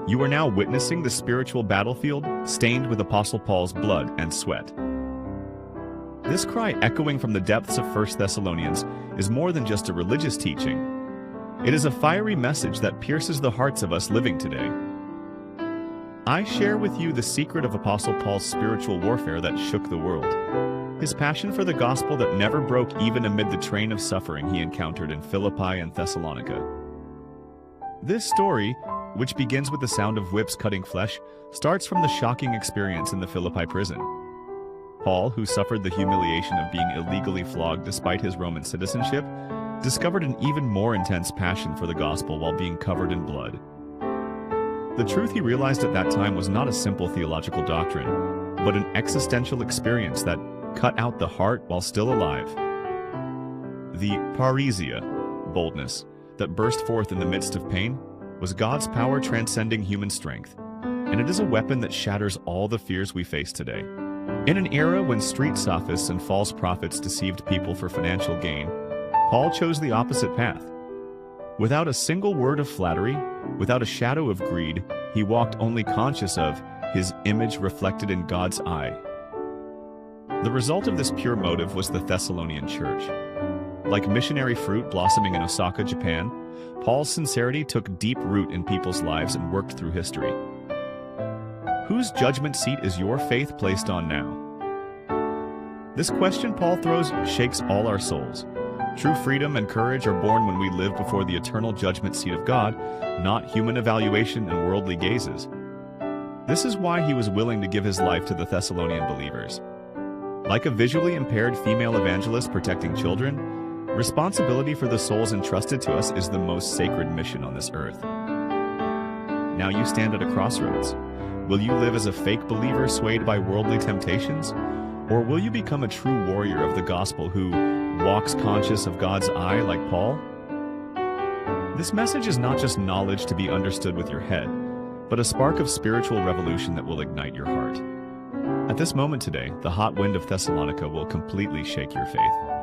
You are now witnessing the spiritual battlefield stained with Apostle Paul's blood and sweat. This cry echoing from the depths of 1 Thessalonians is more than just a religious teaching. It is a fiery message that pierces the hearts of us living today. I share with you the secret of Apostle Paul's spiritual warfare that shook the world. His passion for the gospel that never broke even amid the train of suffering he encountered in Philippi and Thessalonica. This story, which begins with the sound of whips cutting flesh, starts from the shocking experience in the Philippi prison. Paul, who suffered the humiliation of being illegally flogged despite his Roman citizenship, discovered an even more intense passion for the gospel while being covered in blood. The truth he realized at that time was not a simple theological doctrine, but an existential experience that cut out the heart while still alive. The parousia, boldness, that burst forth in the midst of pain was God's power transcending human strength, and it is a weapon that shatters all the fears we face today. In an era when street sophists and false prophets deceived people for financial gain, Paul chose the opposite path. Without a single word of flattery, without a shadow of greed, he walked only conscious of his image reflected in God's eye. The result of this pure motive was the Thessalonian church. Like missionary fruit blossoming in Osaka, Japan, Paul's sincerity took deep root in people's lives and worked through history. Whose judgment seat is your faith placed on now? This question Paul throws shakes all our souls. True freedom and courage are born when we live before the eternal judgment seat of God, not human evaluation and worldly gazes. This is why he was willing to give his life to the Thessalonian believers. Like a visually impaired female evangelist protecting children, responsibility for the souls entrusted to us is the most sacred mission on this earth. Now you stand at a crossroads. Will you live as a fake believer swayed by worldly temptations? Or will you become a true warrior of the gospel who walks conscious of God's eye like Paul? This message is not just knowledge to be understood with your head, but a spark of spiritual revolution that will ignite your heart. At this moment today, the hot wind of Thessalonica will completely shake your faith.